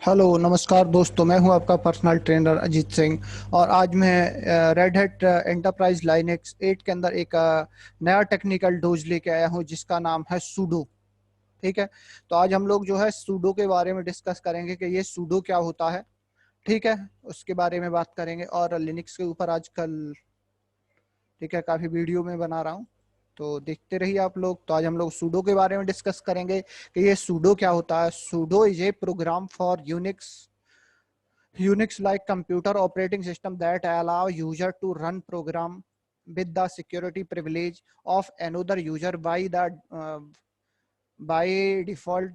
Hello नमस्कार दोस्तों, मैं हूं आपका पर्सनल ट्रेनर अजीत सिंह। और आज मैं रेड हैट एंटरप्राइज लाइनेक्स 8 के अंदर एक नया टेक्निकल डोज लेके आया हूं जिसका नाम है सूडो। ठीक है। तो आज हम लोग जो है सूडो के बारे में डिस्कस करेंगे कि ये सूडो क्या होता है। ठीक है। उसके बारे में बात करेंगे और लिनक्स के ऊपर आजकल ठीक है काफी वीडियो में बना रहा हूँ, तो देखते रहिए आप लोग। तो आज हम लोग सूडो के बारे में डिस्कस करेंगे कि ये सूडो क्या होता है। Sudo is a program for Unix Unix-like computer operating system that allow user to run program with the security privilege of another user by default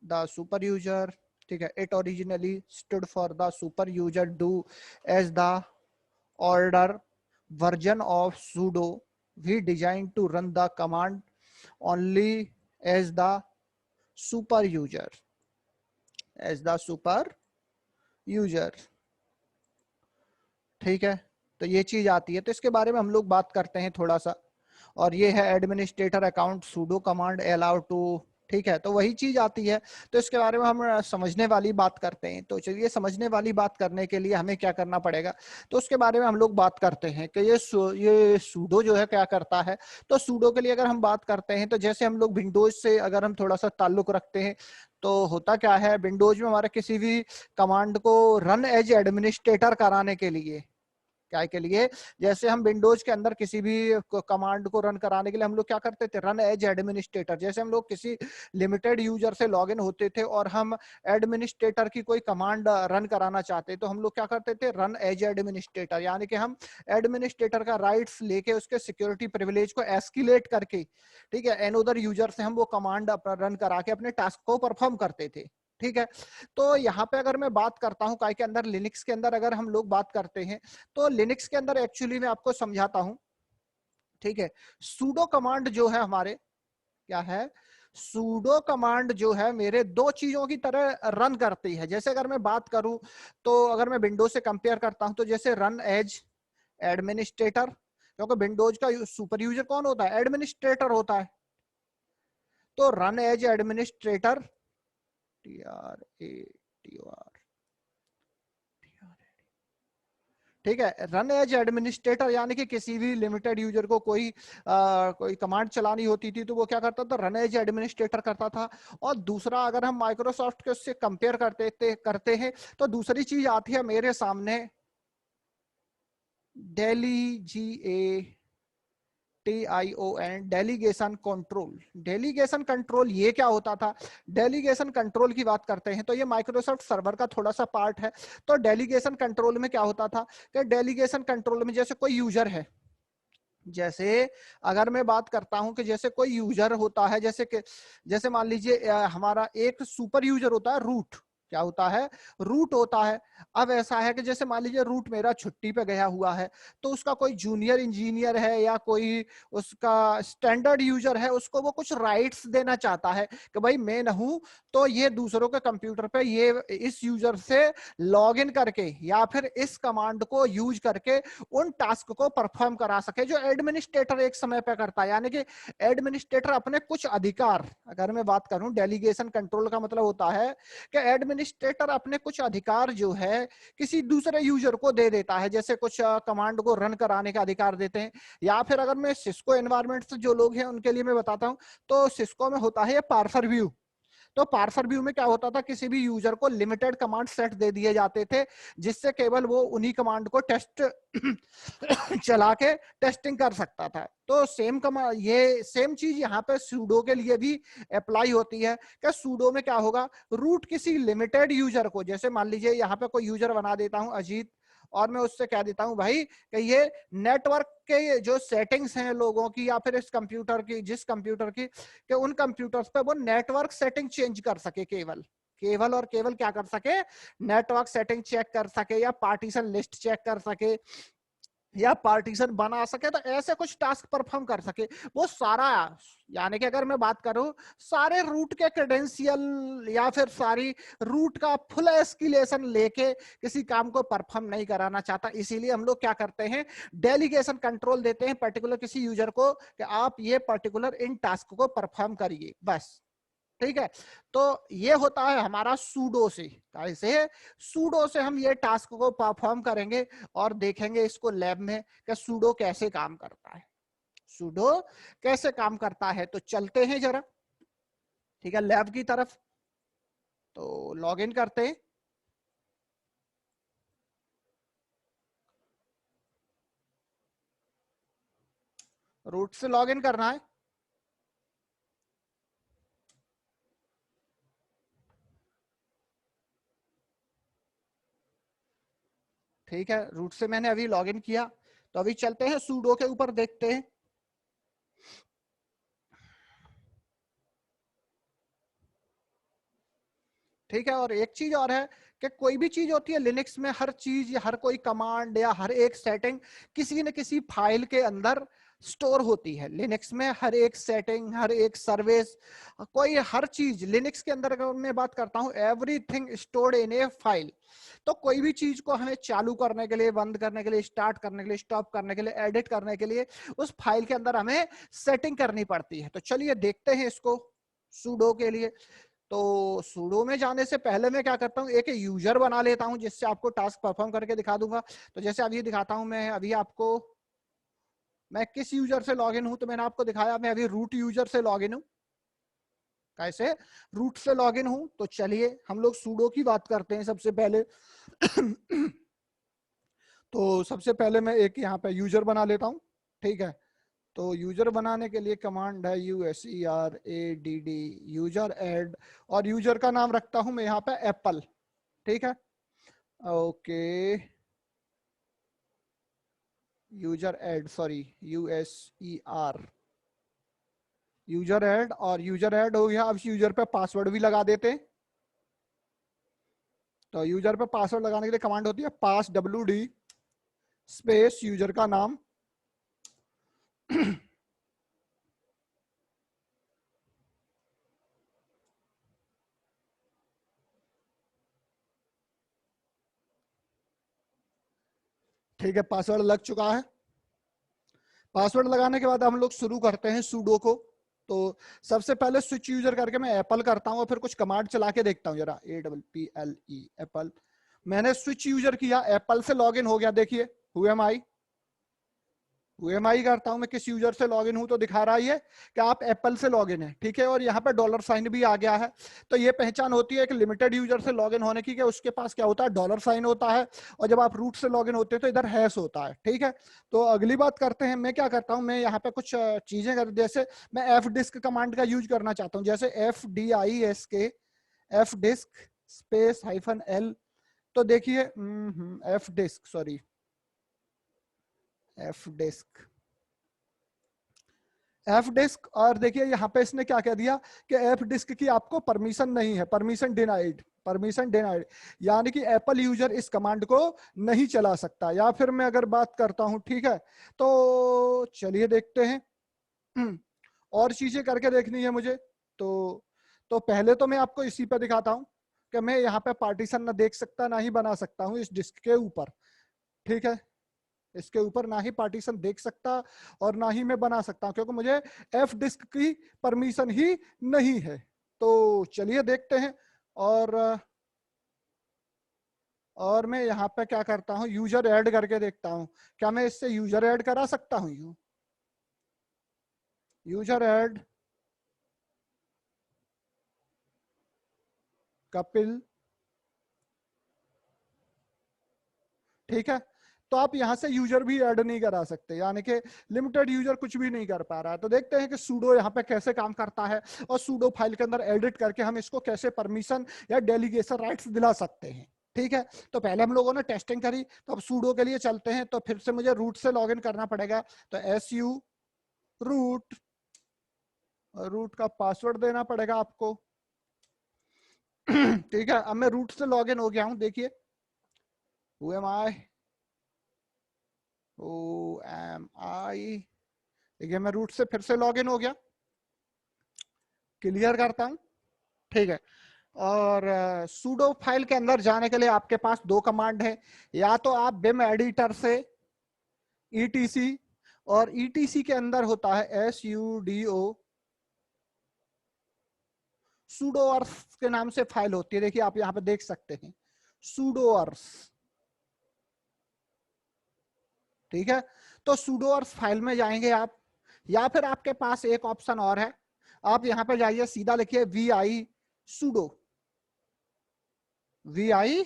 the super user. ठीक है। It originally stood for the super user do as the order version of sudo. We designed to run the command only as the super user as the super user। ठीक है। तो ये चीज आती है, तो इसके बारे में हम लोग बात करते हैं थोड़ा सा। और ये है administrator account sudo command allow to. ठीक है। तो वही चीज आती है। तो इसके बारे में हम समझने वाली बात करते हैं। तो चलिए, समझने वाली बात करने के लिए हमें क्या करना पड़ेगा, तो उसके बारे में हम लोग बात करते हैं कि ये सूडो जो है क्या करता है। तो सूडो के लिए अगर हम बात करते हैं, तो जैसे हम लोग विंडोज से अगर हम थोड़ा सा ताल्लुक रखते हैं, तो होता क्या है, विंडोज में हमारे किसी भी कमांड को रन एज एडमिनिस्ट्रेटर कराने के लिए, क्या के लिए, जैसे हम विंडोज के अंदर किसी भी कमांड को रन कराने के लिए हम लोग क्या करते थे, रन एज एडमिनिस्ट्रेटर। जैसे हम लोग किसी लिमिटेड यूजर से लॉगिन होते थे और हम एडमिनिस्ट्रेटर की कोई कमांड रन कराना चाहते, तो हम लोग क्या करते थे, रन एज एडमिनिस्ट्रेटर। यानी कि हम एडमिनिस्ट्रेटर का राइट्स लेके उसके सिक्योरिटी प्रिविलेज को एस्केलेट करके, ठीक है, एनोदर यूजर से हम वो कमांड रन करा के अपने टास्क को परफॉर्म करते थे। ठीक है। तो यहाँ पे अगर मैं बात करता हूँ काय के अंदर, लिनक्स के अंदर अगर हम लोग बात करते हैं, तो लिनक्स के अंदर एक्चुअली मैं आपको समझाता हूं। ठीक है। सूडो कमांड जो है हमारे, क्या है, सूडो कमांड जो है मेरे दो चीजों की तरह रन करती है। जैसे अगर मैं बात करूं, तो अगर मैं विंडोज से कंपेयर करता हूं, तो जैसे रन एज एडमिनिस्ट्रेटर, क्योंकि विंडोज का सुपर यूजर कौन होता है, एडमिनिस्ट्रेटर होता है। तो रन एज एडमिनिस्ट्रेटर, TRATOR, ठीक है, रन एज एडमिनिस्ट्रेटर, यानी कि किसी भी लिमिटेड यूजर को कोई कमांड चलानी होती थी, तो वो क्या करता था, रन एज एडमिनिस्ट्रेटर करता था। और दूसरा, अगर हम माइक्रोसॉफ्ट के उससे कंपेयर करते हैं, तो दूसरी चीज आती है मेरे सामने, DELEGATION, delegation control. Delegation control ये क्या होता था, डेलीगेशन कंट्रोल की बात करते हैं तो ये माइक्रोसॉफ्ट सर्वर का थोड़ा सा पार्ट है। तो डेलीगेशन कंट्रोल में क्या होता था कि डेलीगेशन कंट्रोल में जैसे कोई यूजर है, जैसे अगर मैं बात करता हूं कि जैसे कोई यूजर होता है, जैसे मान लीजिए हमारा एक सुपर यूजर होता है, रूट। क्या होता है, रूट होता है। अब ऐसा है कि जैसे मान लीजिए रूट मेरा छुट्टी पे गया हुआ है, तो उसका कोई जूनियर इंजीनियर है या कोई उसका स्टैंडर्ड यूजर है, उसको वो कुछ राइट्स देना चाहता है कि भाई मैं न हूं तो ये दूसरों के कंप्यूटर पे ये इस यूजर से लॉग इन करके या फिर इस कमांड को यूज करके उन टास्क को परफॉर्म करा सके जो एडमिनिस्ट्रेटर एक समय पे करता है। यानी कि एडमिनिस्ट्रेटर अपने कुछ अधिकार, अगर मैं बात करूं, डेलीगेशन कंट्रोल का मतलब होता है कि एडमिनिस्ट्रेटर अपने कुछ अधिकार जो है किसी दूसरे यूजर को दे देता है। जैसे कुछ कमांड को रन कराने का अधिकार देते हैं, या फिर अगर मैं सिस्को एनवायरमेंट से जो लोग हैं उनके लिए मैं बताता हूं, तो सिस्को में होता है पार्सर व्यू। तो पार्सर व्यू में क्या होता था, किसी भी यूजर को लिमिटेड कमांड सेट दे दिए जाते थे, जिससे केवल वो उन्हीं कमांड को टेस्ट चला के टेस्टिंग कर सकता था। तो सेम कमांड, ये सेम चीज यहाँ पे सूडो के लिए भी अप्लाई होती है। क्या सूडो में क्या होगा, रूट किसी लिमिटेड यूजर को, जैसे मान लीजिए यहाँ पे कोई यूजर बना देता हूँ अजीत, और मैं उससे कह देता हूं भाई कि ये नेटवर्क के जो सेटिंग्स हैं लोगों की, या फिर इस कंप्यूटर की, जिस कंप्यूटर की, कि उन कंप्यूटर्स पे वो नेटवर्क सेटिंग चेंज कर सके, केवल केवल और केवल क्या कर सके, नेटवर्क सेटिंग चेक कर सके, या पार्टीशन लिस्ट चेक कर सके, या पार्टीशन बना सके, तो ऐसे कुछ टास्क परफॉर्म कर सके वो सारा। यानी कि अगर मैं बात करूं, सारे रूट के क्रेडेंशियल या फिर सारी रूट का फुल एस्केलेशन लेके किसी काम को परफॉर्म नहीं कराना चाहता, इसीलिए हम लोग क्या करते हैं, डेलीगेशन कंट्रोल देते हैं पर्टिकुलर किसी यूजर को कि आप ये पर्टिकुलर इन टास्क को परफॉर्म करिए, बस। ठीक है। तो ये होता है हमारा सूडो से। कैसे? सूडो से हम ये टास्क को परफॉर्म करेंगे और देखेंगे इसको लैब में कि सूडो कैसे काम करता है। सूडो कैसे काम करता है, तो चलते हैं जरा, ठीक है, लैब की तरफ। तो लॉग इन करते हैं। रूट से लॉग इन करना है। ठीक है, रूट से मैंने अभी लॉग इन किया। तो अभी चलते हैं सूडो के ऊपर, देखते हैं। ठीक है, और एक चीज और है कि कोई भी चीज होती है लिनक्स में, हर चीज या हर कोई कमांड या हर एक सेटिंग किसी न किसी फाइल के अंदर स्टोर होती है। लिनक्स में हर एक सेटिंग, हर एक सर्विस, कोई हर चीज लिनक्स के अंदर, अगर मैं बात करता हूं, everything stored in A file. तो कोई भी चीज को हमें चालू करने के लिए, बंद करने के लिए, स्टार्ट करने के लिए, स्टॉप करने के लिए, एडिट करने के लिए उस फाइल के अंदर हमें सेटिंग करनी पड़ती है। तो चलिए देखते हैं इसको सूडो के लिए। तो सूडो में जाने से पहले मैं क्या करता हूँ, एक यूजर बना लेता हूँ जिससे आपको टास्क परफॉर्म करके दिखा दूंगा। तो जैसे अभी दिखाता हूँ मैं, अभी आपको मैं किस यूजर से लॉगिन हूं, तो मैंने आपको दिखाया मैं अभी रूट यूजर से लॉगिन हूं। कैसे? रूट से लॉगिन हूं। तो चलिए हम लोग सूडो की बात करते हैं सबसे पहले। तो सबसे पहले मैं एक यहाँ पे यूजर बना लेता हूँ। ठीक है, तो यूजर बनाने के लिए कमांड है USERADD, यूजर एड, और यूजर का नाम रखता हूं मैं यहाँ पे एप्पल। ठीक है, okay, user add, sorry, USER, user add, और यूजर एड हो गया। अब यूजर पे पासवर्ड भी लगा देते हैं। तो यूजर पे पासवर्ड लगाने के लिए कमांड होती है पास WD स्पेस यूजर का नाम। ठीक है, पासवर्ड लग चुका है। पासवर्ड लगाने के बाद हम लोग शुरू करते हैं सूडो को। तो सबसे पहले स्विच यूजर करके मैं एप्पल करता हूँ और फिर कुछ कमांड चला के देखता हूँ जरा। APPLE, Apple. मैंने स्विच यूजर किया, एप्पल से लॉगिन हो गया। देखिए हु एम आई, करता हूं मैं, किस यूजर से लॉगिन हूं, तो दिखा रहा है कि आप एप्पल से लॉगिन है। ठीक है, और यहाँ पे डॉलर साइन भी आ गया है। तो ये पहचान होती है एक लिमिटेड यूजर से लॉगिन होने की, कि उसके पास क्या होता है, डॉलर साइन होता है। और जब आप रूट से लॉगिन होते हैं तो इधर हैश होता है। ठीक है, तो अगली बात करते हैं। मैं क्या करता हूँ, मैं यहाँ पे कुछ चीजें कर, जैसे मैं fdisk कमांड का यूज करना चाहता हूँ। जैसे FDISK, fdisk स्पेस -L। तो देखिए fdisk, sorry, fdisk, F disk, और देखिए यहाँ पे इसने क्या कह दिया कि एफ डिस्क की आपको परमिशन नहीं है, परमिशन डिनाइड, परमिशन डिनाइड, यानी कि एप्पल यूजर इस कमांड को नहीं चला सकता। या फिर मैं अगर बात करता हूं, ठीक है, तो चलिए देखते हैं। और चीजें करके देखनी है मुझे। तो पहले तो मैं आपको इसी पे दिखाता हूं कि मैं यहाँ पे पार्टीशन ना देख सकता ना ही बना सकता हूँ इस डिस्क के ऊपर। ठीक है, इसके ऊपर ना ही पार्टीशन देख सकता और ना ही मैं बना सकता हूं, क्योंकि मुझे एफ डिस्क की परमिशन ही नहीं है। तो चलिए देखते हैं। और और मैं यहाँ पे क्या करता हूँ, यूजर ऐड करके देखता हूँ, क्या मैं इससे यूजर ऐड करा सकता हूँ। User add Kapil. ठीक है, तो आप यहां से यूजर भी ऐड नहीं करा सकते, यानी कि लिमिटेड यूजर कुछ भी नहीं कर पा रहा है। तो देखते हैं कि सूडो यहाँ पे कैसे काम करता है, और सूडो फाइल के अंदर एडिट करके हम इसको कैसे परमिशन या डेलीगेशन राइट्स दिला सकते हैं। ठीक है, तो पहले हम लोगों ने टेस्टिंग करी, तो अब सूडो के लिए चलते हैं। तो फिर से मुझे रूट से लॉगिन करना पड़ेगा। तो SU रूट, रूट का पासवर्ड देना पड़ेगा आपको। ठीक है, अब मैं रूट से लॉगिन हो गया हूं। देखिए हु एम आई, देखिए मैं रूट से फिर से लॉगिन हो गया। क्लियर करता हूं। ठीक है, और सूडो फाइल के अंदर जाने के लिए आपके पास दो कमांड है। या तो आप बिम एडिटर से ETC, और ETC के अंदर होता है SUDO sudoers के नाम से फाइल होती है, देखिए आप यहाँ पे देख सकते हैं sudoers, ठीक है। तो sudoers फाइल में जाएंगे आप, या फिर आपके पास एक ऑप्शन और है, आप यहाँ पे जाइए सीधा लिखिए vi sudo, vi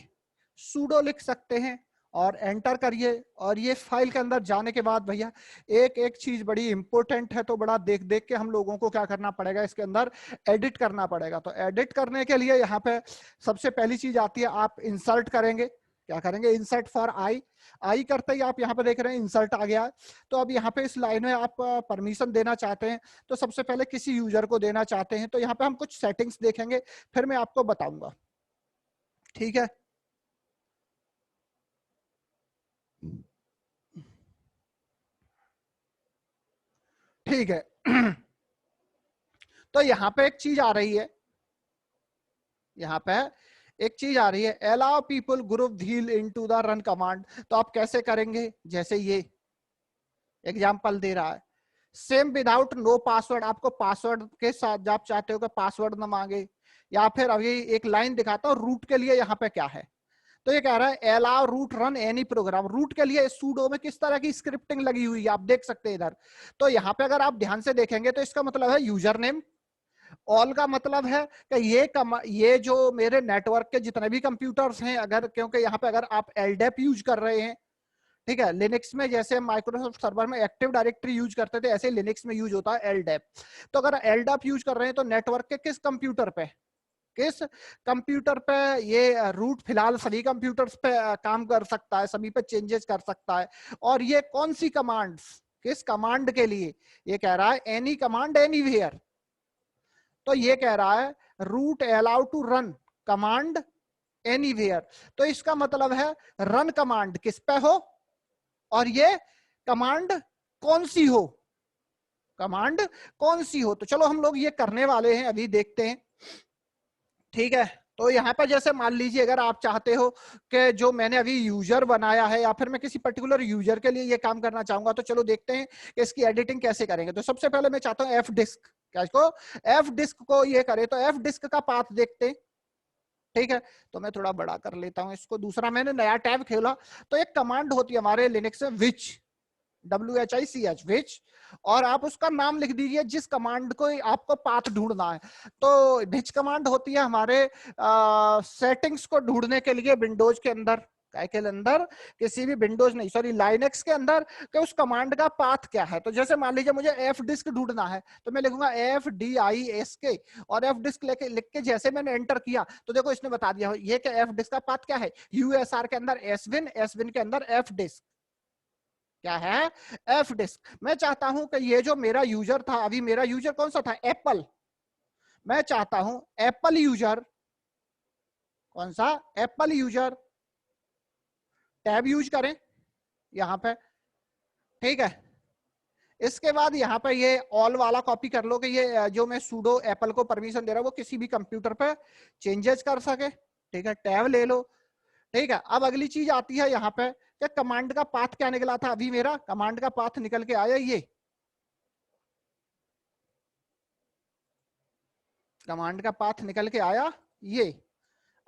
sudo लिख सकते हैं और एंटर करिए। और ये फाइल के अंदर जाने के बाद भैया एक एक चीज बड़ी इंपॉर्टेंट है, तो बड़ा देख देख के हम लोगों को क्या करना पड़ेगा, इसके अंदर एडिट करना पड़ेगा। तो एडिट करने के लिए यहाँ पे सबसे पहली चीज आती है, आप इंसर्ट करेंगे, क्या करेंगे, इंसर्ट फॉर आई करते ही आप यहाँ पे देख रहे हैं इंसर्ट आ गया। तो अब यहाँ पे इस लाइन में आप परमिशन देना चाहते हैं, तो सबसे पहले किसी यूजर को देना चाहते हैं, तो यहाँ पे हम कुछ सेटिंग्स देखेंगे, फिर मैं आपको बताऊंगा, ठीक है। ठीक है तो यहाँ पे एक चीज आ रही है, यहाँ पे एक चीज आ रही है, allow people group wheel into the run command. तो आप कैसे करेंगे, जैसे ये एग्जांपल दे रहा है, सेम विदाउट नो पासवर्ड, आपको पासवर्ड के साथ जब आप चाहते हो कि पासवर्ड ना मांगे, या फिर अभी एक लाइन दिखाता हूं रूट के लिए यहाँ पे क्या है। तो ये कह रहा है allow root run any program, root के लिए सूडो में किस तरह की स्क्रिप्टिंग लगी हुई है आप देख सकते हैं इधर। तो यहाँ पे अगर आप ध्यान से देखेंगे तो इसका मतलब है यूजर नेम, ऑल का मतलब है कि ये जो मेरे नेटवर्क के जितने भी कंप्यूटर्स हैं, अगर क्योंकि यहाँ पे अगर आप एलडेप यूज कर रहे हैं, ठीक है, लिनक्स में जैसे माइक्रोसॉफ्ट सर्वर में एक्टिव डायरेक्टरी यूज करते थे, ऐसे लिनक्स में यूज होता है एलडेप। तो अगर एलडेप यूज कर रहे हैं तो नेटवर्क के किस कंप्यूटर पे, किस कंप्यूटर पे ये रूट फिलहाल सभी कंप्यूटर्स पे काम कर सकता है, सभी पे चेंजेस कर सकता है। और ये कौन सी कमांड्स, किस कमांड के लिए, ये कह रहा है एनी कमांड एनीवेयर। तो ये कह रहा है root allow to run command anywhere, तो इसका मतलब है रन कमांड किस पे हो, और ये कमांड कौन सी हो, कमांड कौन सी हो। तो चलो हम लोग ये करने वाले हैं, अभी देखते हैं, ठीक है। तो यहाँ पर जैसे मान लीजिए अगर आप चाहते हो कि जो मैंने अभी यूजर बनाया है, या फिर मैं किसी पर्टिकुलर यूजर के लिए ये काम करना चाहूंगा, तो चलो देखते हैं कि इसकी एडिटिंग कैसे करेंगे। तो सबसे पहले मैं चाहता हूँ एफ डिस्क, क्या इसको एफ डिस्क को ये करे, तो एफ डिस्क का पाथ देखते हैं, ठीक है। तो मैं थोड़ा बड़ा कर लेता हूं इसको, दूसरा मैंने नया टैब खोला। तो एक कमांड होती है हमारे लिनक्स में विच, WHICH विच, और आप उसका नाम लिख दीजिए जिस कमांड को आपको पाथ ढूंढना है। तो विच कमांड होती है हमारे सेटिंग्स को ढूंढने के लिए विंडोज के अंदर, काय के अंदर, किसी भी विंडोज नहीं सॉरी लाइनेक्स के अंदर, कि उस कमांड का पाथ क्या है। तो जैसे मान लीजिए मुझे एफ डिस्क ढूंढना है, तो मैं लिखूंगा FDISK, और एफ डिस्क लेके लिख के जैसे मैंने एंटर किया तो देखो इसने बता दिया ये कि एफ डिस्क का पाथ क्या है, USR के अंदर एसविन, एसविन के अंदर एफ डिस्क, क्या है, एफ डिस्क। मैं चाहता हूं कि ये जो मेरा यूजर था, अभी मेरा यूजर कौन सा था, एप्पल, मैं चाहता हूं एप्पल यूजर, कौन सा, एप्पल यूजर, टैब यूज करें यहां पे, ठीक है। इसके बाद यहाँ पे ये ऑल वाला कॉपी कर लो कि ये जो मैं सूडो एप्पल को परमिशन दे रहा हूं वो किसी भी कंप्यूटर पे चेंजेस कर सके, ठीक है, टैब ले लो, ठीक है। अब अगली चीज आती है यहाँ पे कि कमांड का पाथ क्या निकला था, अभी मेरा कमांड का पाथ निकल के आया ये, कमांड का पाथ निकल के आया ये,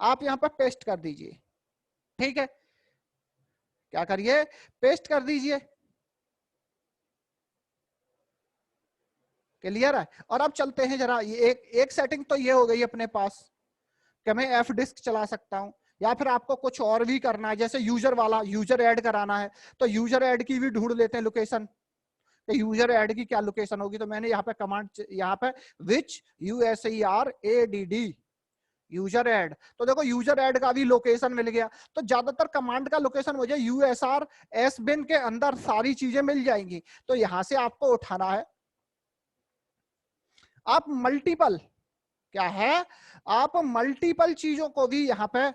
आप यहाँ पर पेस्ट कर दीजिए, ठीक है, क्या करिए, पेस्ट कर दीजिए, क्लियर है। और अब चलते हैं जरा, ये एक सेटिंग तो ये हो गई अपने पास कि मैं एफ डिस्क चला सकता हूं, या फिर आपको कुछ और भी करना है, जैसे यूजर वाला, यूजर ऐड कराना है, तो यूजर ऐड की भी ढूंढ लेते हैं लोकेशन, यूजर ऐड की क्या लोकेशन होगी। तो मैंने यहाँ पे कमांड, यहाँ पे विच USERADD यूजर ऐड, तो देखो यूजर ऐड का भी लोकेशन मिल गया। तो ज्यादातर कमांड का लोकेशन मुझे USR एस बिन के अंदर सारी चीजें मिल जाएंगी। तो यहां से आपको उठाना है, आप मल्टीपल, क्या है, आप मल्टीपल चीजों को भी यहां पे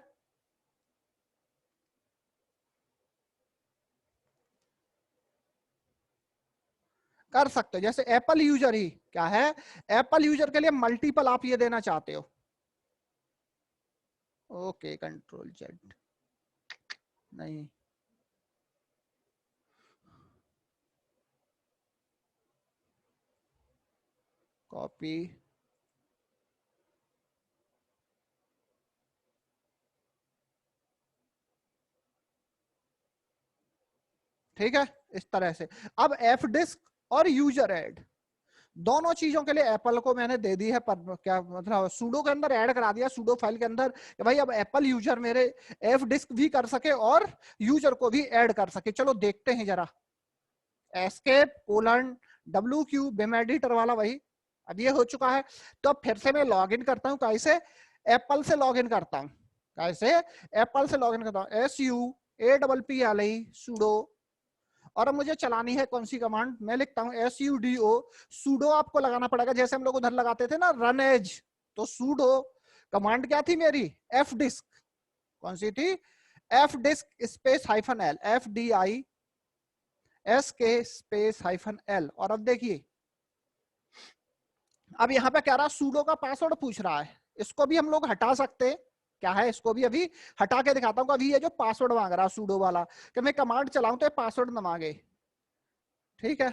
कर सकते हो। जैसे एप्पल यूजर ही क्या है, एप्पल यूजर के लिए मल्टीपल आप ये देना चाहते हो, ओके, Ctrl Z, नहीं, कॉपी, ठीक है, इस तरह से। अब एफ डिस्क और यूजर ऐड दोनों चीजों के लिए एप्पल को मैंने दे दी है पर, क्या मतलब सूडो के अंदर ऐड करा दिया, सूडो फाइल के अंदर कि भाई अब एप्पल यूजर मेरे एफ डिस्क भी कर सके और यूजर को भी ऐड कर सके। चलो देखते हैं जरा, एस्केप कोलन डब्ल्यू क्यू बिम एडिटर वाला वही, अब ये हो चुका है। तो अब फिर से मैं लॉग इन करता हूँ, कैसे? एप्पल से लॉग इन करता हूँ, कैसे? एप्पल से लॉग इन करता हूँ, SUAPPLI सूडो, और अब मुझे चलानी है कौन सी कमांड? मैं लिखता हूं SUDO। सूडो आपको लगाना पड़ेगा जैसे हम लोग उधर लगाते थे ना रन एज, तो सूडो कमांड क्या थी मेरी? F disk. कौन सी थी? F disk space -L, FDISK space -L। और अब देखिए, अब यहाँ पे कह रहा सूडो का पासवर्ड पूछ रहा है, इसको भी हम लोग हटा सकते हैं। क्या है? इसको भी अभी हटा के दिखाता हूँ। अभी ये जो पासवर्ड मांग रहा है सूडो वाला, कि मैं कमांड चलाऊं तो पासवर्ड न मांगे, ठीक है?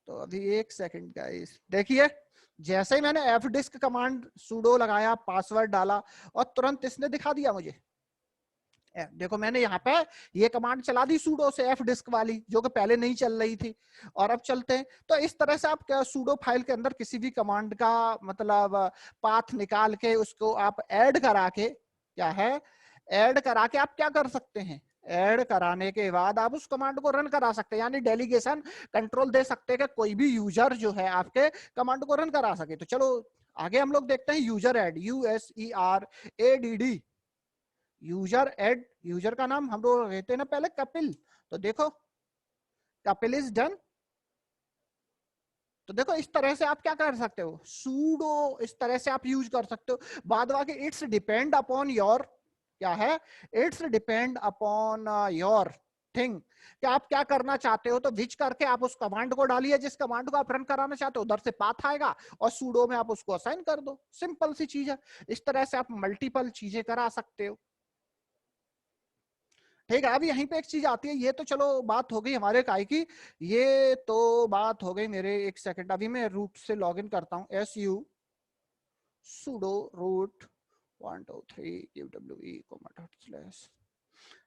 तो अभी एक सेकंड गाइस, देखिए जैसे ही मैंने एफ डिस्क कमांड सूडो लगाया, पासवर्ड डाला, और तुरंत इसने दिखा दिया मुझे। देखो मैंने यहाँ पे ये कमांड चला दी सूडो से, एफ डिस्क वाली, जो कि पहले नहीं चल रही थी। और अब चलते हैं। तो इस तरह से आप क्या सूडो फाइल के अंदर किसी भी कमांड का मतलब पाथ निकाल के उसको आप ऐड करा के, क्या है, ऐड करा के आप क्या कर सकते हैं? ऐड कराने के बाद आप उस कमांड को रन करा सकते हैं, यानी डेलीगेशन कंट्रोल दे सकते हैं कि कोई भी यूजर जो है आपके कमांड को रन करा सके। तो चलो आगे हम लोग देखते हैं user add, USERADD, user add. User का नाम हम लोग रहते हैं ना पहले कपिल, तो देखो कपिल इज डन। तो देखो इस तरह से आप क्या कर सकते हो, सूडो इस तरह से आप यूज कर सकते हो। बाद बाकी इट्स डिपेंड अपॉन योर, क्या है, it's depend upon your thing, कि आप क्या करना चाहते हो। तो विच करके आप उस कमांड को डालिए, जिस कमांड को आप रन कराना चाहते हो, उधर से पाथ आएगा और सूडो में आप उसको असाइन कर दो। सिंपल सी चीज है। इस तरह से आप मल्टीपल चीजें करा सकते हो। ठीक है, अब यहीं पे एक चीज आती है, ये तो चलो बात हो गई हमारे काय की, ये तो बात हो गई मेरे। एक सेकंड, अभी मैं रूट से लॉगिन करता हूँ, SU sudo root 123 uwe.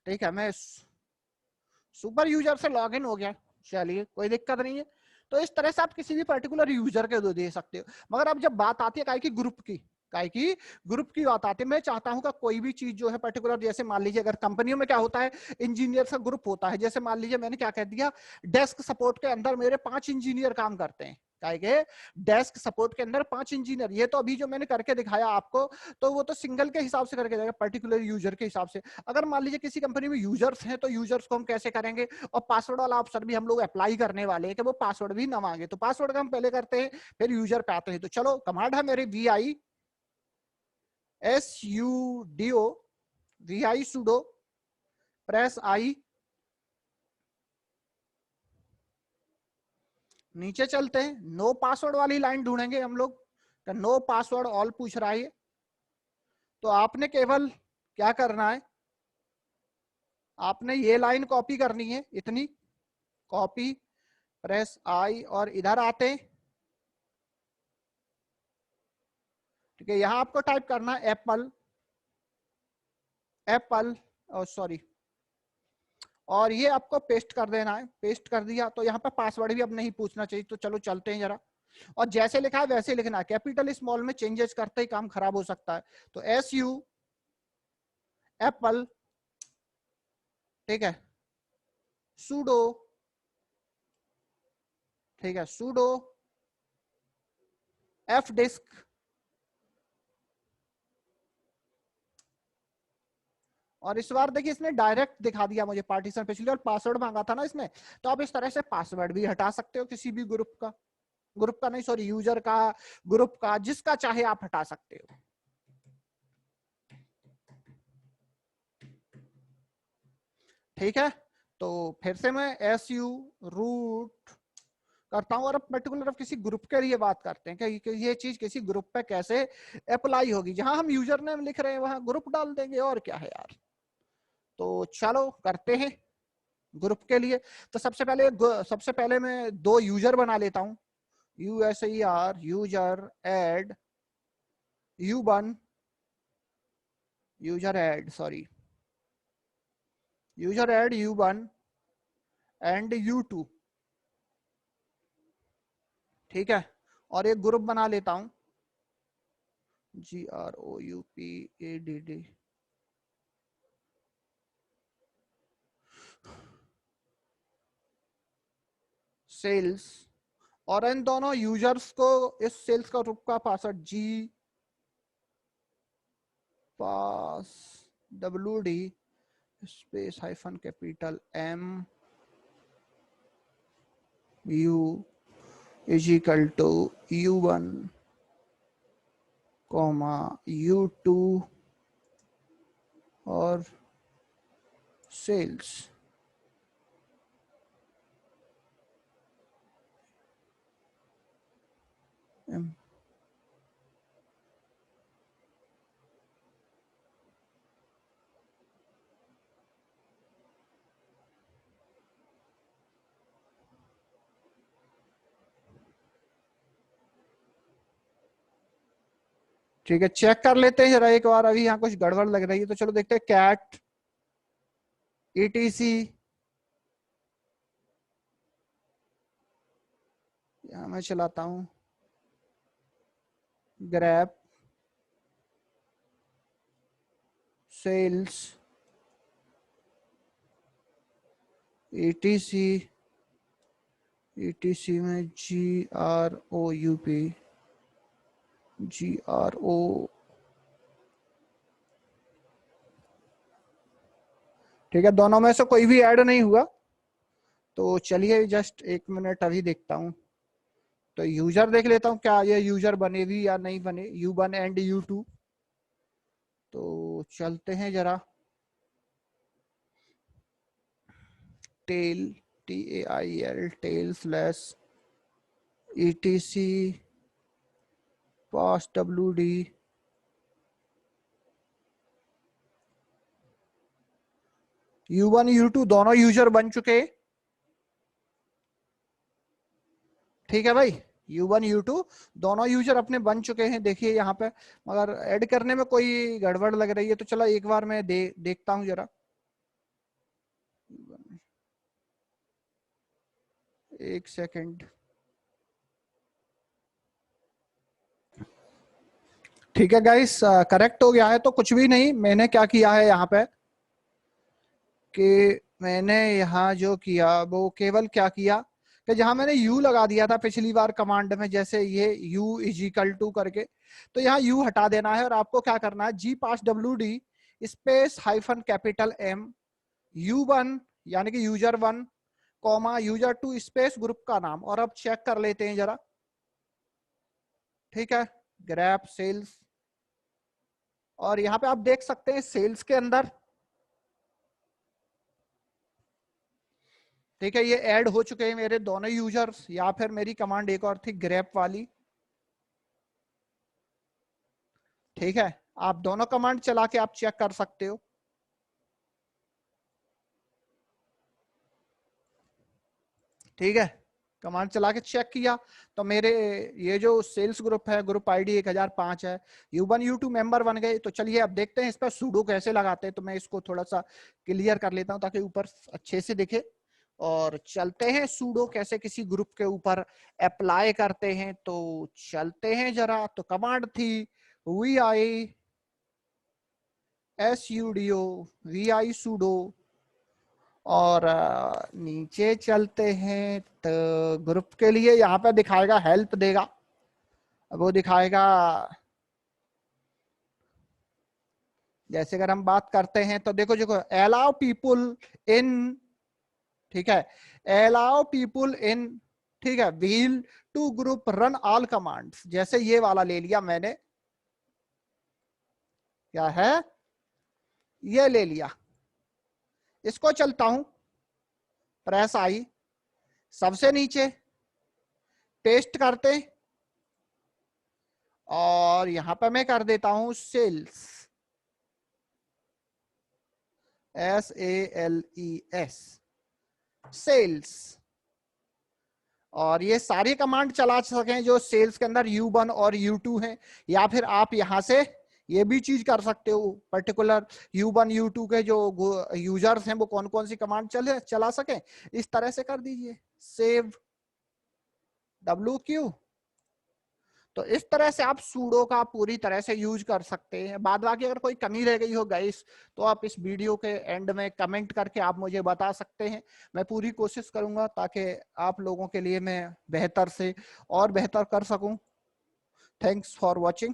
ठीक है, मैं सुपर यूजर से लॉगिन हो गया, चलिए कोई दिक्कत नहीं है। तो इस तरह से आप किसी भी पर्टिकुलर यूजर के दे सकते हो। मगर अब जब बात आती है काय की ग्रुप की, काय की ग्रुप की बात आती है, मैं चाहता हूं कि कोई भी चीज जो है पर्टिकुलर, जैसे मान लीजिए अगर कंपनियों में क्या होता है, इंजीनियर का ग्रुप होता है। जैसे मान लीजिए मैंने क्या कह दिया, डेस्क सपोर्ट के अंदर मेरे 5 इंजीनियर काम करते हैं, काय के डेस्क सपोर्ट के अंदर 5 इंजीनियर। ये तो अभी जो मैंने करके दिखाया आपको, तो वो तो सिंगल के हिसाब से करके देगा, पर्टिकुलर यूजर के हिसाब से। अगर मान लीजिए किसी कंपनी में यूजर्स हैं, तो यूजर्स को हम कैसे करेंगे? और पासवर्ड वाला ऑप्शन भी हम लोग अप्लाई करने वाले हैं कि वो पासवर्ड भी ना मांगे। तो पासवर्ड का हम पहले करते हैं, फिर यूजर पे आते हैं। तो चलो कमांड है मेरे VI sudo प्रेस आई। नीचे चलते हैं, नो पासवर्ड वाली लाइन ढूंढेंगे हम लोग। नो पासवर्ड ऑल पूछ रहा है, तो आपने केवल क्या करना है, आपने ये लाइन कॉपी करनी है, इतनी कॉपी, प्रेस आई, और इधर आते, ठीक है, यहां आपको टाइप करना है एप्पल, एप्पल, सॉरी, और ये आपको पेस्ट कर देना है। पेस्ट कर दिया तो यहाँ पे पासवर्ड भी अब नहीं पूछना चाहिए। तो चलो चलते हैं जरा, और जैसे लिखा है वैसे लिखना है। कैपिटल स्मॉल में चेंजेस करते ही काम खराब हो सकता है। तो SU एप्पल, ठीक है, सूडो, ठीक है, सूडो एफ डिस्क, और इस बार देखिए इसने डायरेक्ट दिखा दिया मुझे पार्टीशन। पिछली और पासवर्ड मांगा था ना इसने, तो आप इस तरह से पासवर्ड भी हटा सकते हो किसी भी ग्रुप का, ग्रुप का नहीं सॉरी, यूजर का, ग्रुप का, जिसका चाहे आप हटा सकते हो। ठीक है, तो फिर से मैं SU रूट करता हूं, और अब पर्टिकुलर किसी ग्रुप के लिए बात करते हैं कि ये चीज किसी ग्रुप पे कैसे अप्लाई होगी। जहां हम यूजर नेम लिख रहे हैं वहां ग्रुप डाल देंगे, और क्या है यार। तो चलो करते हैं ग्रुप के लिए। तो सबसे पहले मैं 2 यूजर बना लेता हूं, USER user add U1, user add, sorry, user add U1, and U2, ठीक है। और एक ग्रुप बना लेता हूं, GROUPADD, सेल्स, और इन दोनों यूजर्स को इस सेल्स का ग्रुप का password G pass WD space hyphen capital M U is equal to U1 comma U2 और सेल्स। ठीक है, चेक कर लेते हैं जरा एक बार, अभी यहाँ कुछ गड़बड़ लग रही है तो चलो देखते हैं। कैट ETC, यहाँ मैं चलाता हूँ, ग्रैप सेल्स ETC में GRO, ठीक है, दोनों में से कोई भी ऐड नहीं हुआ। तो चलिए जस्ट 1 मिनट अभी देखता हूं। तो यूजर देख लेता हूं क्या ये यूजर बने भी या नहीं बने, U1 एंड U2। तो चलते हैं जरा, tail TAIL tail slash ETC pass WD U1 U2 दोनों यूजर बन चुके, ठीक है भाई। U1 U2 दोनों यूजर अपने बन चुके हैं, देखिए यहाँ पे, मगर ऐड करने में कोई गड़बड़ लग रही है। तो चलो एक बार मैं देखता हूं जरा, एक सेकंड। ठीक है गाइस, करेक्ट हो गया है। तो कुछ भी नहीं, मैंने क्या किया है यहाँ पे कि मैंने यहाँ जो किया वो केवल क्या किया कि जहां मैंने U लगा दिया था पिछली बार कमांड में, जैसे ये U इज इक्वल टू करके, तो यहाँ U हटा देना है और आपको क्या करना है, G pass WD space hyphen capital M U1 यानी कि user 1 comma user 2 space group का नाम। और अब चेक कर लेते हैं जरा, ठीक है, ग्रैप सेल्स, और यहाँ पे आप देख सकते हैं सेल्स के अंदर, ठीक है, ये ऐड हो चुके हैं मेरे दोनों यूजर्स। या फिर मेरी कमांड एक और थी ग्रैप वाली, ठीक है, आप दोनों कमांड चला के आप चेक कर सकते हो। ठीक है, कमांड चला के चेक किया तो मेरे ये जो सेल्स ग्रुप है, ग्रुप आईडी 1005 है, U1 U2 मेंबर बन गए। तो चलिए अब देखते हैं इस पर सूडो कैसे लगाते हैं। तो मैं इसको थोड़ा सा क्लियर कर लेता हूं ताकि ऊपर अच्छे से दिखे, और चलते हैं सूडो कैसे किसी ग्रुप के ऊपर अप्लाई करते हैं। तो चलते हैं जरा। तो कमांड थी VI sudo, और नीचे चलते हैं तो ग्रुप के लिए यहाँ पे दिखाएगा हेल्प देगा, वो दिखाएगा, जैसे अगर हम बात करते हैं तो देखो देखो अलाउ पीपुल इन, ठीक है, अलाउ पीपुल इन, ठीक है, wheel to group run all commands, जैसे ये वाला ले लिया मैंने, क्या है ये ले लिया, इसको चलता हूं, प्रेस आई, सबसे नीचे पेस्ट करते, और यहां पर मैं कर देता हूं सेल्स SALES सेल्स, और ये सारी कमांड चला सकें जो सेल्स के अंदर U1 और U2 हैं। या फिर आप यहां से ये भी चीज कर सकते हो। पर्टिकुलर U1 U2 के जो यूजर्स हैं वो कौन कौन सी कमांड चला सके, इस तरह से कर दीजिए सेव WQ। तो इस तरह से आप सूडो का पूरी तरह से यूज कर सकते हैं। बाद बाकी अगर कोई कमी रह गई हो गाइस तो आप इस वीडियो के एंड में कमेंट करके आप मुझे बता सकते हैं। मैं पूरी कोशिश करूंगा ताकि आप लोगों के लिए मैं बेहतर से और बेहतर कर सकूं। Thanks for watching.